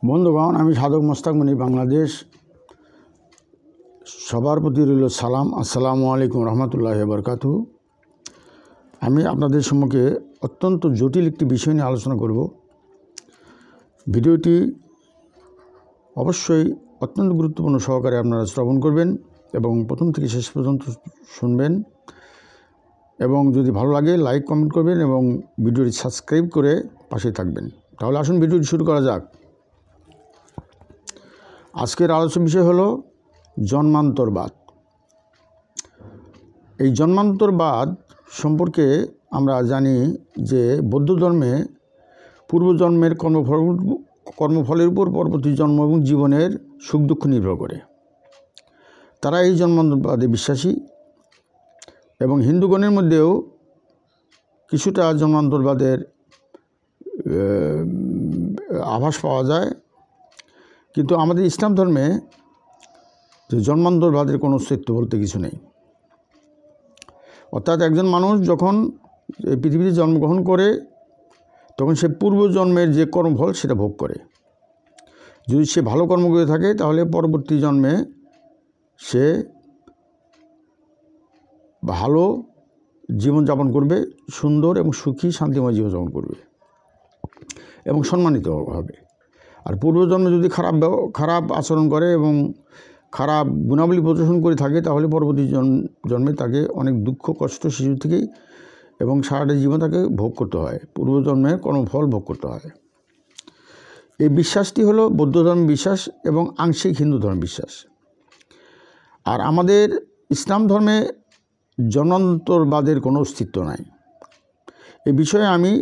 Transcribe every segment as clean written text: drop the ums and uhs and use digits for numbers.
বন্ধুগণ, আমি সাধক মোস্তাক মনি, বাংলাদেশ। সবার প্রতি রইল সালাম। আসসালামু আলাইকুম রহমতুল্লাহি বরকাতুহু। আমি আপনাদের সম্মুখে অত্যন্ত জটিল একটি বিষয় নিয়ে আলোচনা করব। ভিডিওটি অবশ্যই অত্যন্ত গুরুত্বপূর্ণ সহকারে আপনারা শ্রবণ করবেন এবং প্রথম থেকে শেষ পর্যন্ত শুনবেন, এবং যদি ভালো লাগে লাইক কমেন্ট করবেন এবং ভিডিওটি সাবস্ক্রাইব করে পাশে থাকবেন। তাহলে আসুন ভিডিওটি শুরু করা যাক। আজকের আলোচ্য বিষয় হলো জন্মান্তরবাদ। এই জন্মান্তরবাদ সম্পর্কে আমরা জানি যে বৌদ্ধ ধর্মে পূর্বজন্মের কর্মফলের উপর পরবর্তী জন্ম এবং জীবনের সুখ দুঃখ নির্ভর করে। তারা এই জন্মান্তরবাদে বিশ্বাসী, এবং হিন্দুগণের মধ্যেও কিছুটা জন্মান্তরবাদের আভাস পাওয়া যায়। কিন্তু আমাদের ইসলাম ধর্মে জন্মান্তরবাদের কোনো অস্তিত্ব বলতে কিছু নেই। অর্থাৎ একজন মানুষ যখন এই পৃথিবীতে জন্মগ্রহণ করে তখন সে পূর্বজন্মের যে কর্মফল সেটা ভোগ করে। যদি সে ভালো কর্ম করে থাকে তাহলে পরবর্তী জন্মে সে ভালো জীবনযাপন করবে, সুন্দর এবং সুখী শান্তিময় জীবনযাপন করবে এবং সম্মানিত হবে। আর পূর্বজন্মে যদি খারাপ আচরণ করে এবং খারাপ গুণাবলী প্রদর্শন করে থাকে তাহলে পরবর্তী জন্মে তাকে অনেক দুঃখ কষ্ট শিশু থেকেই এবং সারাটা জীবন তাকে ভোগ করতে হয়, পূর্বজন্মের কর্মফল ভোগ করতে হয়। এই বিশ্বাসটি হলো বৌদ্ধ ধর্মের বিশ্বাস এবং আংশিক হিন্দু ধর্মের বিশ্বাস। আর আমাদের ইসলাম ধর্মে জন্মান্তরবাদের কোনো অস্তিত্ব নাই। এই বিষয়ে আমি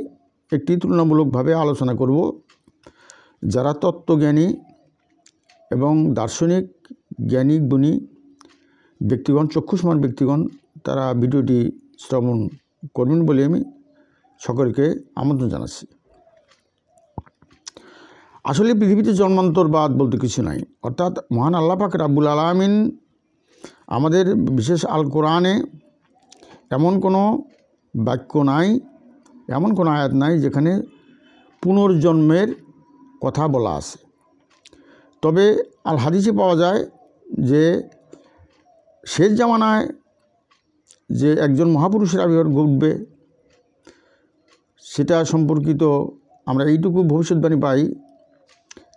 একটি তুলনামূলকভাবে আলোচনা করব। যারা তত্ত্বজ্ঞানী এবং দার্শনিক জ্ঞানী গুণী ব্যক্তিগণ, চক্ষুষ্মান ব্যক্তিগণ, তারা ভিডিওটি শ্রবণ করবেন বলে আমি সকলকে আমন্ত্রণ জানাচ্ছি। আসলে পৃথিবীতে জন্মান্তরবাদ বলতে কিছু নাই। অর্থাৎ মহান আল্লাহ পাক রাব্বুল আলামিন আমাদের বিশেষ আল কোরআনে এমন কোনো বাক্য নাই, এমন কোনো আয়াত নাই যেখানে পুনর্জন্মের কথা বলা আছে। তবে আল হাদিসে পাওয়া যায় যে শেষ জামানায় যে একজন মহাপুরুষের আবির্ভাব ঘটবে সেটা সম্পর্কিত আমরা এইটুকু ভবিষ্যৎবাণী পাই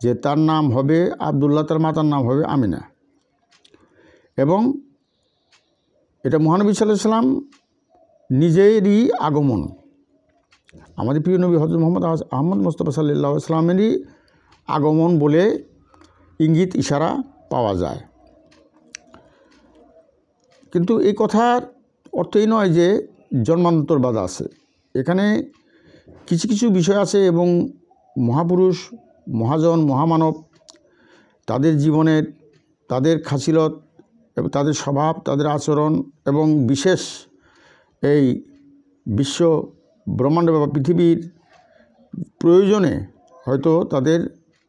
যে তার নাম হবে আবদুল্লাহ, তার মাতার নাম হবে আমিনা। এবং এটা মহানবী সাল্লাল্লাহু আলাইহি সাল্লাম নিজেরই আগমন, আমাদের প্রিয় নবী হযরত মুহাম্মদ আহমদ মুস্তাফা সাল্লাল্লাহু আলাইহি সাল্লামেরই আগমন বলে ইঙ্গিত ইশারা পাওয়া যায়। কিন্তু এই কথার অর্থ এই নয় যে জন্মান্তরবাদ আছে। এখানে কিছু কিছু বিষয় আছে এবং মহাপুরুষ, মহাজন, মহামানব, তাদের জীবনের, তাদের খাসিলত এবং তাদের স্বভাব, তাদের আচরণ এবং বিশেষ এই বিশ্ব ব্রহ্মাণ্ড বা পৃথিবীর প্রয়োজনে হয়তো তাদের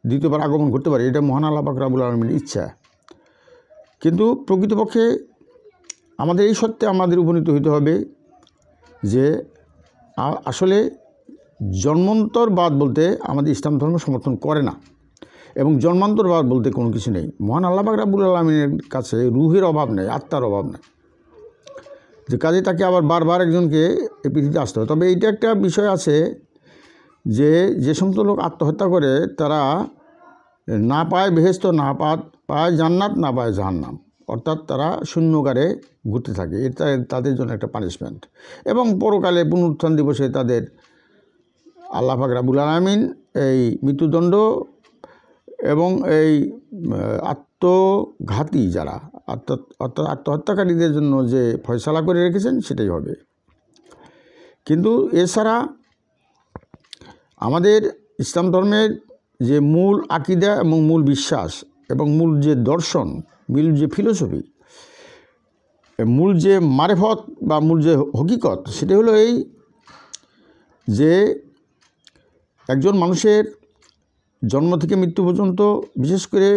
দ্বিতীয়বার আগমন করতে পারে। এটা মহান আল্লাহ পাক রাব্বুল আলামিনের ইচ্ছা। কিন্তু প্রকৃতপক্ষে আমাদের এই সত্যে আমাদের উপনীত হইতে হবে যে আসলে জন্মান্তরবাদ বলতে আমাদের ইসলাম ধর্ম সমর্থন করে না, এবং জন্মান্তরবাদ বলতে কোনো কিছু নেই। মহান আল্লাহ পাক রাব্বুল আলামিনের কাছে রুহের অভাব নেই, আত্মার অভাব নেই, যে কাজে তাকে আবার বারবার একজনকে এই পৃথিবীতে আসতে হয়। তবে এইটা একটা বিষয় আছে যে সমস্ত লোক আত্মহত্যা করে তারা না পায় বেহেশত, না পায় জান্নাত, না পায় জাহান্নাম, অর্থাৎ তারা শূন্যকারে ঘুরতে থাকে। এটা তাদের জন্য একটা পানিশমেন্ট। এবং পরকালে পুনরুত্থান দিবসে তাদের আল্লাহ পাক রাব্বুল আলামিন এই মৃত্যুদণ্ড এবং এই আত্মঘাতী যারা অর্থাৎ আত্মহত্যাকারীদের জন্য যে ফয়সালা করে রেখেছেন সেটাই হবে। কিন্তু এছাড়া আমাদের ইসলাম ধর্মের যে মূল আকিদা এবং মূল বিশ্বাস এবং মূল যে দর্শন, মূল যে ফিলোসফি, মূল যে মারেফত বা মূল যে হকিকত, সেটা হলো এই যে একজন মানুষের জন্ম থেকে মৃত্যু পর্যন্ত, বিশেষ করে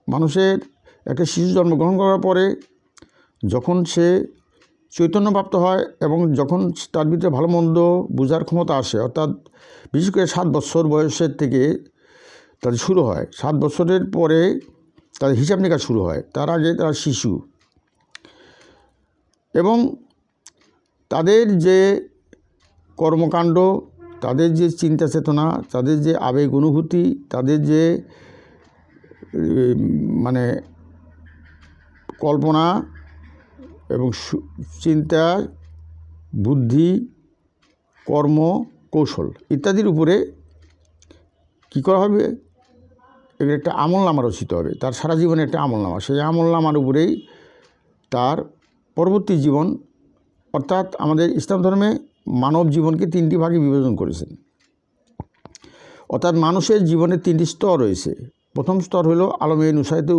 মানুষের একটা শিশু জন্মগ্রহণ করার পরে যখন সে চৈতন্যপ্রাপ্ত হয় এবং যখন তার ভিতরে ভালো মন্দ বোঝার ক্ষমতা আসে, অর্থাৎ বিশেষ করে 7 বছর বয়সের থেকে তাদের শুরু হয়। 7 বছরের পরে তাদের হিসাব নিকাশ শুরু হয়, তার আগে তারা শিশু। এবং তাদের যে কর্মকাণ্ড, তাদের যে চিন্তা চেতনা, তাদের যে আবেগ অনুভূতি, তাদের যে মানে কল্পনা এবং চিন্তা, বুদ্ধি, কর্ম, কৌশল ইত্যাদির উপরে কী করা হবে, এগুলো একটা আমলনামা রচিত হবে, তার সারা জীবনে একটা আমলনামা। সেই আমলনামার উপরেই তার পরবর্তী জীবন, অর্থাৎ আমাদের ইসলাম ধর্মে মানব জীবনকে 3টি ভাগে বিভাজন করেছেন। অর্থাৎ মানুষের জীবনের 3টি স্তর রয়েছে। প্রথম স্তর হলো আলমে নুসাইত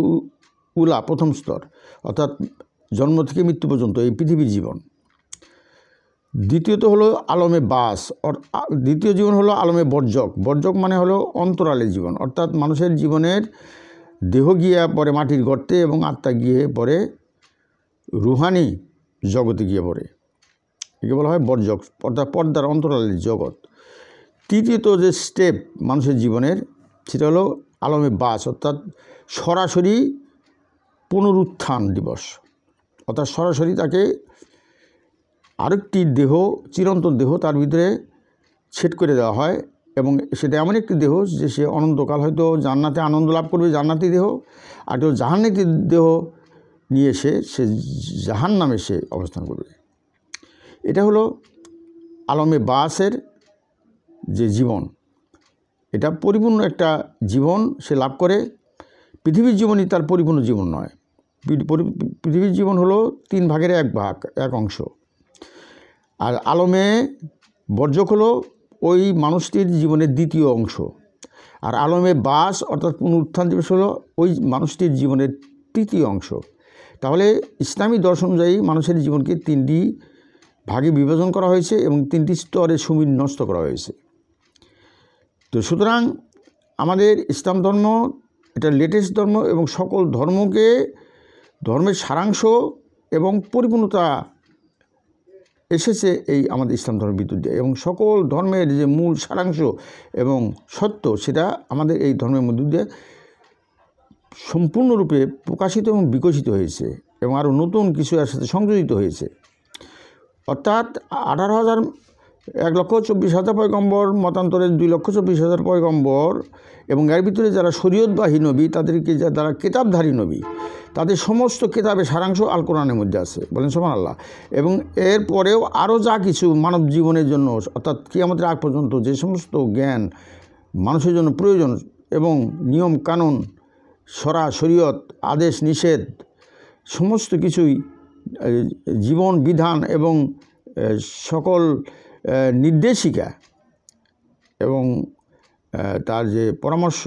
উলা, প্রথম স্তর, অর্থাৎ জন্ম থেকে মৃত্যু পর্যন্ত এই পৃথিবীর জীবন। দ্বিতীয়ত হলো আলমে বাস, দ্বিতীয় জীবন হলো আলমে বর্জক। বর্জক মানে হলো অন্তরালের জীবন, অর্থাৎ মানুষের জীবনের দেহ গিয়ে পরে মাটির গর্তে এবং আত্মা গিয়ে পরে রুহানি জগতে গিয়ে পড়ে, একে বলা হয় বর্জক, অর্থাৎ পর্দার অন্তরালের জগৎ। তৃতীয়ত যে স্টেপ মানুষের জীবনের, সেটা হলো আলমে বাস, অর্থাৎ সরাসরি পুনরুত্থান দিবস, অর্থাৎ সরাসরি তাকে আরেকটি দেহ, চিরন্তন দেহ তার ভিতরে সেট করে দেওয়া হয়, এবং সেটা এমন একটি দেহ যে সে অনন্তকাল হয়তো জান্নাতে আনন্দ লাভ করবে, জান্নাতি দেহ, আর কেউ জাহান্নাতি দেহ নিয়ে সে জাহান্নামে সে অবস্থান করবে। এটা হলো আলমে বাসের যে জীবন, এটা পরিপূর্ণ একটা জীবন সে লাভ করে। পৃথিবীর জীবনই তার পরিপূর্ণ জীবন নয়। পৃথিবীর জীবন হলো 3 ভাগের 1 ভাগ, 1 অংশ। আর আলমে বর্জক হলো ওই মানুষটির জীবনের 2য় অংশ। আর আলমে বাস অর্থাৎ পুনরুত্থান দিবস হলো ওই মানুষটির জীবনের 3য় অংশ। তাহলে ইসলামী দর্শন অনুযায়ী মানুষের জীবনকে 3টি ভাগে বিভাজন করা হয়েছে এবং 3টি স্তরে সুবিন্যস্ত করা হয়েছে। তো সুতরাং আমাদের ইসলাম ধর্ম এটা লেটেস্ট ধর্ম, এবং সকল ধর্মকে, ধর্মের সারাংশ এবং পরিপূর্ণতা এসেছে এই আমাদের ইসলাম ধর্মের ভিতর দিয়ে, এবং সকল ধর্মের যে মূল সারাংশ এবং সত্য, সেটা আমাদের এই ধর্মের মধ্য দিয়ে সম্পূর্ণরূপে প্রকাশিত এবং বিকশিত হয়েছে, এবং আরও নতুন কিছু এর সাথে সংযোজিত হয়েছে। অর্থাৎ 1,24,000 পয়গম্বর, মতান্তরে 2,24,000 পয়গম্বর, এবং এর ভিতরে যারা শরীয়তবাহী নবী, তাদেরকে যারা কেতাবধারী নবী, তাদের সমস্ত কেতাবের সারাংশ আল কোরআনের মধ্যে আছে, বলেন সুবহানাল্লাহ। এবং এর পরেও আরও যা কিছু মানব জীবনের জন্য, অর্থাৎ কিয়ামতের আগ পর্যন্ত যে সমস্ত জ্ঞান মানুষের জন্য প্রয়োজন, এবং নিয়ম কানুন, শরীয়ত, আদেশ নিষেধ, সমস্ত কিছুই, জীবন বিধান এবং সকল নির্দেশিকা এবং তার যে পরামর্শ,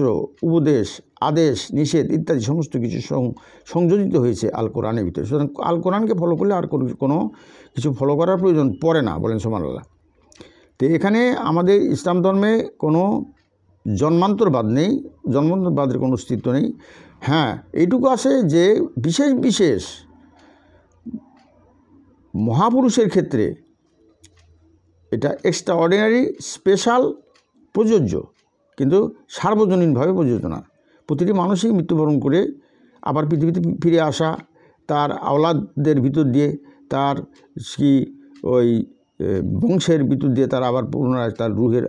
উপদেশ, আদেশ, নিষেধ ইত্যাদি সমস্ত কিছু সংযোজিত হয়েছে আল কোরআনের ভিতরে। সুতরাং আল কোরআনকে ফলো করলে আর কোনো কিছু ফলো করার প্রয়োজন পড়ে না, বলেন সুবহানাল্লাহ। তো এখানে আমাদের ইসলাম ধর্মে কোনো জন্মান্তরবাদ নেই, জন্মান্তরবাদের কোনো অস্তিত্ব নেই। হ্যাঁ, এইটুকু আছে যে বিশেষ বিশেষ মহাপুরুষের ক্ষেত্রে এটা এক্সট্রা অর্ডিনারি, স্পেশাল, প্রযোজ্য, কিন্তু সার্বজনীনভাবে প্রযোজ্য না। প্রতিটি মানুষই মৃত্যুবরণ করে আবার পৃথিবীতে ফিরে আসা, তার আওলাদদের ভিতর দিয়ে, তার কি ওই বংশের ভিতর দিয়ে তার আবার পুনরায় তার রুহের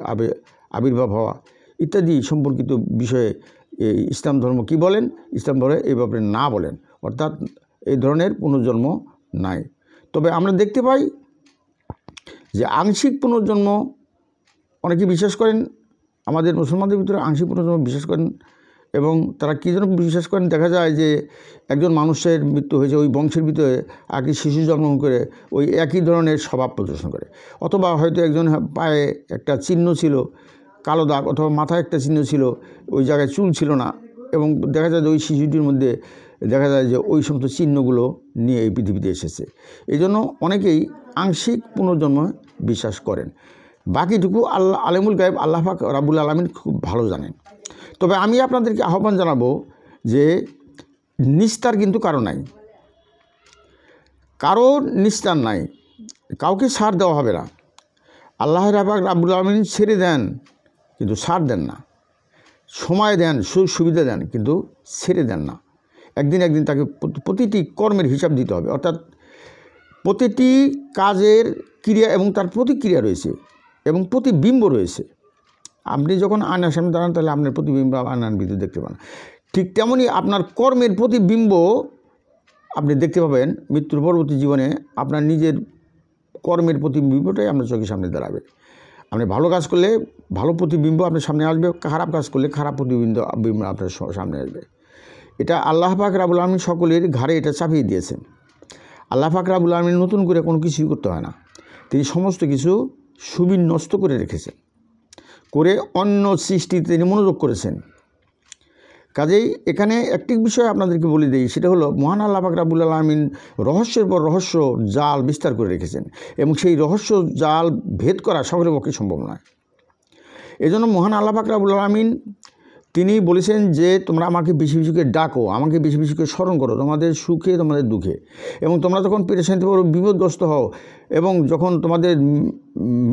আবির্ভাব হওয়া ইত্যাদি সম্পর্কিত বিষয়ে ইসলাম ধর্ম কি বলেন? ইসলাম ধর্মে এই ব্যাপারে না বলেন, অর্থাৎ এই ধরনের পুনর্জন্ম নাই। তবে আমরা দেখতে পাই যে আংশিক পুনর্জন্ম অনেকে বিশ্বাস করেন, আমাদের মুসলমানদের ভিতরে আংশিক পুনর্জন্ম বিশ্বাস করেন, এবং তারা কী জন্য বিশ্বাস করেন? দেখা যায় যে একজন মানুষের মৃত্যু হয়েছে, ওই বংশের ভিতরে একটি শিশু জন্মগ্রহণ করে ওই একই ধরনের স্বভাব প্রদর্শন করে, অথবা হয়তো একজন পায়ে একটা চিহ্ন ছিল, কালো দাগ, অথবা মাথায় একটা চিহ্ন ছিল, ওই জায়গায় চুল ছিল না, এবং দেখা যায় যে ওই শিশুটির মধ্যে দেখা যায় যে ওই সমস্ত চিহ্নগুলো নিয়ে এই পৃথিবীতে এসেছে। এই জন্য অনেকেই আংশিক পুনর্জন্ম বিশ্বাস করেন। বাকিটুকু আলেমুল গায়েব আল্লাহ পাক রাব্বুল আলামিন খুব ভালো জানেন। তবে আমি আপনাদেরকে আহ্বান জানাবো যে নিস্তার কিন্তু কারো নাই, কারো নিস্তার নাই, কাউকে ছাড় দেওয়া হবে না। আল্লাহ পাক রাব্বুল আলামিন ছেড়ে দেন কিন্তু ছাড় দেন না। সময় দেন, সুযোগ সুবিধা দেন, কিন্তু ছেড়ে দেন না। একদিন একদিন তাকে প্রতিটি কর্মের হিসাব দিতে হবে, অর্থাৎ প্রতিটি কাজের ক্রিয়া এবং তার প্রতিক্রিয়া রয়েছে এবং প্রতিবিম্ব রয়েছে। আপনি যখন আয়নার সামনে দাঁড়ান তাহলে আপনার প্রতিবিম্ব আয়নার ভিতরে দেখতে পান। ঠিক তেমনই আপনার কর্মের প্রতিবিম্ব আপনি দেখতে পাবেন মৃত্যুর পরবর্তী জীবনে। আপনার নিজের কর্মের প্রতিবিম্বটাই আপনার চোখের সামনে দাঁড়াবে। আপনি ভালো কাজ করলে ভালো প্রতিবিম্ব আপনার সামনে আসবে, খারাপ কাজ করলে খারাপ প্রতিবিম্ব আপনার সামনে আসবে। এটা আল্লাহ পাক রাব্বুল আলামিন সকলের ঘাড়ে এটা চাপিয়ে দিয়েছেন। আল্লাহ পাক রাব্বুল আলামিন নতুন করে কোনো কিছুই করতে হয় না, তিনি সমস্ত কিছু সুবিন্যস্ত করে রেখেছেন, করে অন্য সৃষ্টিতে তিনি মনোযোগ করেছেন। কাজেই এখানে একটি বিষয় আপনাদেরকে বলে দিই, সেটা হলো মহান আল্লাহ পাক রাব্বুল আলামিন রহস্যের পর রহস্য জাল বিস্তার করে রেখেছেন এবং সেই রহস্য জাল ভেদ করা সকলের পক্ষে সম্ভব নয়। এজন্য মহান আল্লাহ পাক রাব্বুল আলামিন তিনি বলেছেন যে তোমরা আমাকে বেশি বেশি করে ডাকো, আমাকে বেশি বেশি করে স্মরণ করো তোমাদের সুখে তোমাদের দুঃখে, এবং তোমরা যখন পেরেশানিতে পড়ো, বিপদগ্রস্ত হও এবং যখন তোমাদের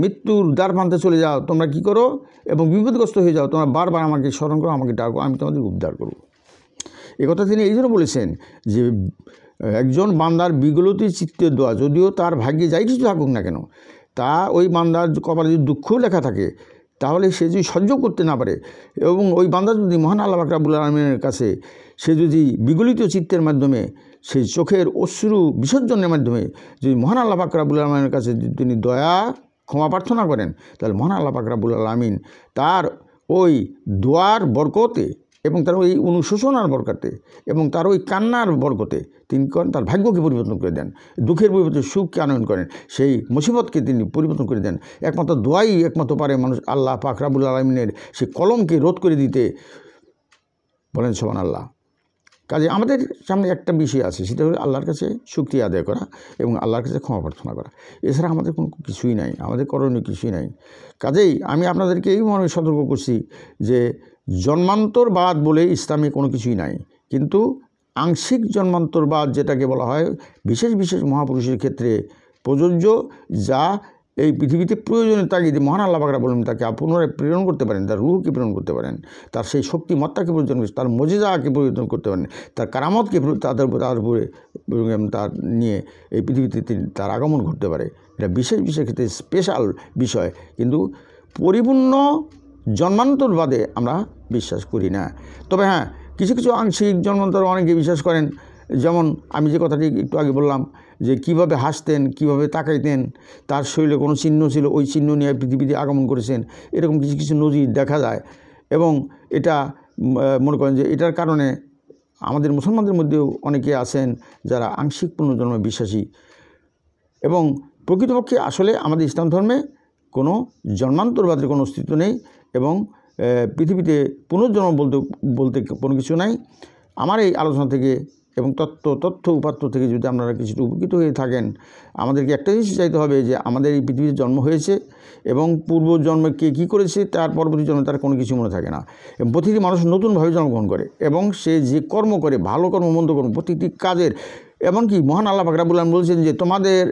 মৃত্যুর দ্বার প্রান্তে চলে যাও, তোমরা কী করো এবং বিপদগ্রস্ত হয়ে যাও, তোমরা বারবার আমাকে স্মরণ করো, আমাকে ডাকো, আমি তোমাদের উদ্ধার করব। একথা তিনি এই জন্য বলেছেন যে একজন বান্দার বিগলিত চিত্তের দোয়া, যদিও তার ভাগ্যে যাই কিছু থাকুক না কেন, তা ওই বান্দার কপালে যদি দুঃখও লেখা থাকে, তাহলে সে যদি সহ্য করতে না পারে এবং ওই বান্দা যদি মহান আল্লাহ পাক রাব্বুল আলামিনের কাছে সে যদি বিগলিত চিত্তের মাধ্যমে, সেই চোখের অশ্রু বিসর্জনের মাধ্যমে যদি মহান আল্লাহ পাক রাব্বুল আলামিনের কাছে তিনি দয়া ক্ষমা প্রার্থনা করেন, তাহলে মহান আল্লাহ পাক রাব্বুল আলামিন তার ওই দোয়ার বরকতে এবং তার ওই অনুশোচনার বরকতে এবং তার ওই কান্নার বরকতে তিনি করেন তার ভাগ্যকে পরিবর্তন করে দেন, দুঃখের পরিবর্তে সুখকে আনয়ন করেন, সেই মুসিবতকে তিনি পরিবর্তন করে দেন। একমাত্র দোয়াই একমাত্র পারে মানুষ আল্লাহ পাক রাব্বুল আলামিনের সেই কলমকে রোধ করে দিতে। বলেন সুবহানাল্লাহ। কাজে আমাদের সামনে একটা বিষয় আছে, সেটা হলো আল্লাহর কাছে শুকরিয়া আদায় করা এবং আল্লাহর কাছে ক্ষমা প্রার্থনা করা। এছাড়া আমাদের কোনো কিছুই নাই, আমাদের করণীয় কিছুই নাই। কাজেই আমি আপনাদেরকে এই মনে সতর্ক করছি যে জন্মান্তরবাদ বলে ইসলামে কোনো কিছুই নাই, কিন্তু আংশিক জন্মান্তরবাদ যেটাকে বলা হয় বিশেষ বিশেষ মহাপুরুষের ক্ষেত্রে প্রযোজ্য, যা এই পৃথিবীতে প্রয়োজনীয় তাগিদে মহান আল্লাহ পাক রাব্বুল আলামিন তাকে পুনরায় প্রেরণ করতে পারেন, তার রূহকে প্রেরণ করতে পারেন, তার সেই শক্তিমত্তাকে পরিবর্তন করে, তার মজিজাকে পরিবর্তন করতে পারেন, তার কারামতকে তার উপরে তার নিয়ে এই পৃথিবীতে তার আগমন ঘটতে পারে। এটা বিশেষ বিশেষ ক্ষেত্রে স্পেশাল বিষয়, কিন্তু পরিপূর্ণ জন্মান্তরবাদে আমরা বিশ্বাস করি না। তবে হ্যাঁ, কিছু কিছু আংশিক জন্মান্তর অনেকে বিশ্বাস করেন। যেমন আমি যে কথাটি একটু আগে বললাম যে কীভাবে হাসতেন, কীভাবে তাকাইতেন, তার শরীরে কোনো চিহ্ন ছিল, ওই চিহ্ন নিয়ে পৃথিবীতে আগমন করেছেন, এরকম কিছু কিছু নজির দেখা যায়। এবং এটা মনে করেন যে এটার কারণে আমাদের মুসলমানদের মধ্যেও অনেকে আছেন যারা আংশিক পুনর্জন্মে বিশ্বাসী। এবং প্রকৃতপক্ষে আসলে আমাদের ইসলাম ধর্মে কোনো জন্মান্তরবাদের কোনো অস্তিত্ব নেই এবং পৃথিবীতে পুনর্জন্ম বলতে কোনো কিছু নাই। আমার এই আলোচনা থেকে এবং তথ্য উপাত্ত থেকে যদি আপনারা কিছুটা উপকৃত হয়ে থাকেন, আমাদেরকে একটা জিনিস চাইতে হবে যে আমাদের এই পৃথিবীতে জন্ম হয়েছে এবং পূর্ব জন্মে কে কী করেছে তার পরবর্তী জন্মে তার কোনো কিছু মনে থাকে না। এবং প্রতিটি মানুষ নতুনভাবে জন্মগ্রহণ করে এবং সে যে কর্ম করে, ভালো কর্ম মন্দ কর্ম, প্রতিটি কাজের, এমনকি মহান আল্লাহ পাক রাব্বুল আলামিন বলছেন যে তোমাদের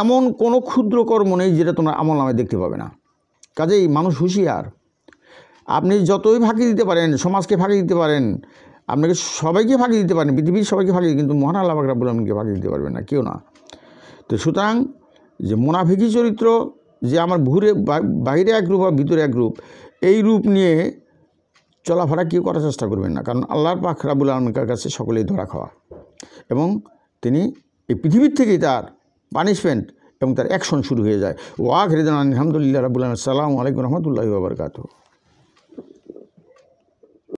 এমন কোনো ক্ষুদ্র কর্ম নেই যেটা তোমরা আমলনামায় দেখতে পাবে না। কাজেই মানুষ হুঁশিয়ার। আপনি যতই ফাঁকি দিতে পারেন, সমাজকে ফাঁকি দিতে পারেন, আপনাকে সবাইকে ফাঁকি দিতে পারেন, পৃথিবীর সবাইকে ফাঁকি, কিন্তু মহান আল্লাহ পাক রাব্বুল আলামিনকে ফাঁকি দিতে পারবেন না, কেউ না। তো সুতরাং যে মুনাফিকি চরিত্র, যে আমার বাইরে এক রূপ আর ভিতরে এক রূপ, এই রূপ নিয়ে চলাফেরা কেউ করার চেষ্টা করবেন না, কারণ আল্লাহর পাক রাব্বুল আলামিনের কাছে সকলেই ধরা খাওয়া এবং তিনি এই পৃথিবীর থেকেই তার পানিশমেন্ট এবং তার অ্যাকশন শুরু হয়ে যায়। ওয়া আখিরু দাওয়ানা আলহামদুলিল্লাহি রাব্বিল আলামিন। আসসালামু আলাইকুম ওয়া রাহমাতুল্লাহি ওয়া বারাকাতুহু।